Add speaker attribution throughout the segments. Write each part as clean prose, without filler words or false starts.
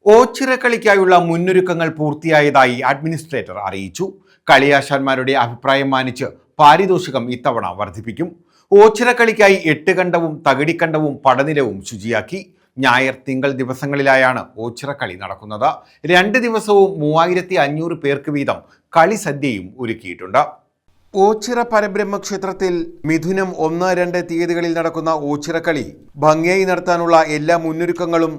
Speaker 1: ഓച്ചിറക്കളിക്കായുള്ള മുന്നൊരുക്കങ്ങൾ പൂർത്തിയായതായി അഡ്മിനിസ്ട്രേറ്റർ അറിയിച്ചു. കളിയാശാന്മാരുടെ അഭിപ്രായം മാനിച്ച് പാരിതോഷികം ഇത്തവണ വർദ്ധിപ്പിക്കും. ഓച്ചിറക്കളിക്കായി 8 കണ്ടവും തകിടിക്കണ്ടവും പടനിലവും ശുചിയാക്കി. ഞായർ തിങ്കൾ ദിവസങ്ങളിലായാണ് ഓച്ചിറക്കളി നടക്കുന്നത്. 2 ദിവസവും 3500 പേർക്ക് വീതം കളി സദ്യയും ഒരുക്കിയിട്ടുണ്ട്. ഓച്ചിറ പരബ്രഹ്മ ക്ഷേത്രത്തിൽ മിഥുനം 1-2 തീയതികളിൽ നടക്കുന്ന ഓച്ചിറക്കളി ഭംഗിയായി നടത്താനുള്ള എല്ലാ മുന്നൊരുക്കങ്ങളും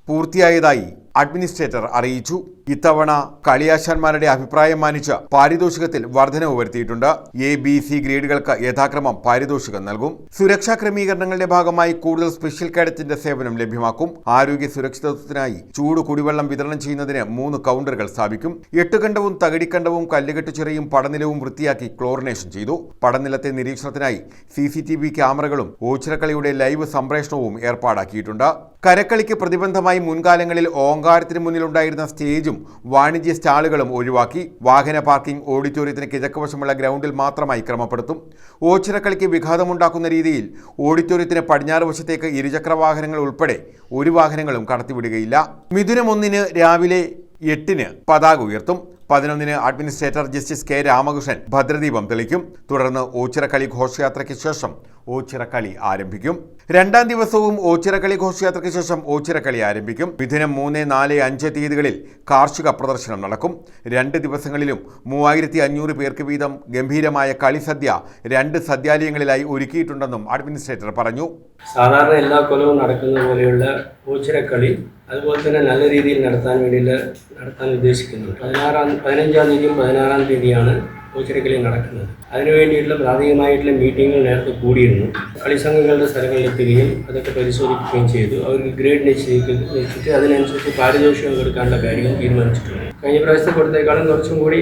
Speaker 1: പൂർത്തിയായതായി അഡ്മിനിസ്ട്രേറ്റർ അറിയിച്ചു. ഇത്തവണ കളിയാശാന്മാരുടെ അഭിപ്രായം മാനിച്ച് പാരിതോഷികത്തിൽ വർധനവ് വരുത്തിയിട്ടുണ്ട്. A-B-C ഗ്രേഡുകൾക്ക് യഥാക്രമം പാരിതോഷികം നൽകും. സുരക്ഷാ ക്രമീകരണങ്ങളുടെ ഭാഗമായി കൂടുതൽ സ്പെഷ്യൽ കേഡറ്റിന്റെ സേവനം ലഭ്യമാക്കും. ആരോഗ്യ സുരക്ഷിതത്വത്തിനായി ചൂട് കുടിവെള്ളം വിതരണം ചെയ്യുന്നതിന് 3 കൗണ്ടറുകൾ സ്ഥാപിക്കും. 8 കണ്ടവും തകിടിക്കണ്ടവും കല്ലുകെട്ട് ചിറയും പടനിലവും വൃത്തിയാക്കി ക്ലോറിനേഷൻ ചെയ്തു. പടനിലത്തെ നിരീക്ഷണത്തിനായി CCTV ക്യാമറകളും ഓച്ചിറക്കളിയുടെ ലൈവ് സംപ്രേഷണവും ഏർപ്പാടാക്കിയിട്ടുണ്ട്. കരക്കളിക്ക് പ്രതിബന്ധമായി മുൻകാലങ്ങളിൽ ഓങ്കാരത്തിന് മുന്നിലുണ്ടായിരുന്ന സ്റ്റേജും വാണിജ്യ സ്റ്റാളുകളും ഒഴിവാക്കി. വാഹന പാർക്കിംഗ് ഓഡിറ്റോറിയത്തിന് കിഴക്കുവശമുള്ള ഗ്രൗണ്ടിൽ മാത്രമായി ക്രമപ്പെടുത്തും. ഓച്ചിറക്കളിക്ക് വിഘാതമുണ്ടാക്കുന്ന രീതിയിൽ ഓഡിറ്റോറിയത്തിന് പടിഞ്ഞാറ് വശത്തേക്ക് ഇരുചക്ര വാഹനങ്ങൾ ഉൾപ്പെടെ ഒരു വാഹനങ്ങളും കടത്തിവിടുകയില്ല. മിഥുനം 1 രാവിലെ 8 പതാക ഉയർത്തും. 11 അഡ്മിനിസ്ട്രേറ്റർ ജസ്റ്റിസ് K. രാമകൃഷ്ണൻ ഭദ്രദീപം തെളിക്കും. തുടർന്ന് ഓച്ചിറക്കളി ഘോഷയാത്രയ്ക്ക് ശേഷം ഓച്ചിറക്കളി ആരംഭിക്കും. 2-ാം ദിവസവും ഓച്ചിറക്കളി ഘോഷയാത്രയ്ക്ക് ശേഷം ഓച്ചിറക്കളി ആരംഭിക്കും. മിഥുനം 3, 4, 5 തീയതികളിൽ കാർഷിക പ്രദർശനം നടക്കും. 2 ദിവസങ്ങളിലും 3500 പേർക്ക് വീതം ഗംഭീരമായ കളിസദ്യ 2 സദ്യാലയങ്ങളിലായി ഒരുക്കിയിട്ടുണ്ടെന്നും അഡ്മിനിസ്ട്രേറ്റർ പറഞ്ഞു.
Speaker 2: സാധാരണ എല്ലാ കൊല്ലവും നടക്കുന്ന പോലെയുള്ള ഓച്ചിറക്കളി അതുപോലെ തന്നെ നല്ല രീതിയിൽ നടത്താൻ ഉദ്ദേശിക്കുന്നു. 15-ാം തീയതിയും 16-ാം തീയതിയാണ് ഓച്ചിറക്കളി നടക്കുന്നത്. അതിനുവേണ്ടിയിട്ടുള്ള പ്രാഥമികമായിട്ടുള്ള മീറ്റിങ്ങുകൾ നേരത്തെ കൂടിയിരുന്നു. കളിസംഘങ്ങളുടെ സ്ഥലങ്ങളിലെത്തുകയും അതൊക്കെ പരിശോധിക്കുകയും ചെയ്തു. അവർക്ക് ഗ്രേഡ് നിശ്ചയിച്ചിട്ട് അതിനനുസരിച്ച് പാരിതോഷികം കൊടുക്കാനുള്ള കാര്യങ്ങൾ തീരുമാനിച്ചിട്ടുണ്ട്. കഴിഞ്ഞ പ്രാവശ്യത്തെ കൊടുത്തേക്കാളും കുറച്ചും കൂടി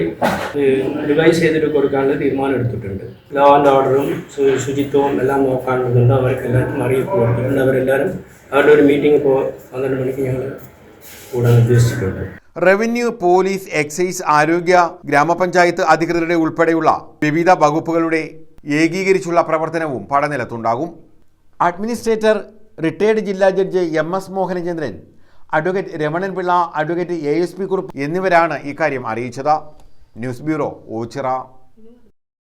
Speaker 2: റിവൈസ് ചെയ്തിട്ട് കൊടുക്കാനുള്ള തീരുമാനം എടുത്തിട്ടുണ്ട്. ലോ ആൻഡ് ഓർഡറും ശുചിത്വവും എല്ലാം നോക്കാനുള്ളതുണ്ട്. അവർക്ക് എല്ലാവർക്കും അറിയിപ്പ് കൊടുത്തിട്ടുണ്ട്. അവരെല്ലാവരും അവരുടെ ഒരു മീറ്റിംഗ് ഇപ്പോൾ 12 മണിക്ക് ഞങ്ങൾ കൂടാൻ ഉദ്ദേശിച്ചിട്ടുണ്ട്.
Speaker 1: റവന്യൂ, പോലീസ്, എക്സൈസ്, ആരോഗ്യ, ഗ്രാമപഞ്ചായത്ത് അധികൃതരുടെ ഉൾപ്പെടെയുള്ള വിവിധ വകുപ്പുകളുടെ ഏകീകരിച്ചുള്ള പ്രവർത്തനവും പടനിലത്തുണ്ടാകും. അഡ്മിനിസ്ട്രേറ്റർ റിട്ടയർഡ് ജില്ലാ judge MS Mohanachandran, advocate Ramanan Pillai, advocate ASP Kurup എന്നിവരാണ് ഇക്കാര്യം അറിയിച്ചത്. News bureau, Ochira.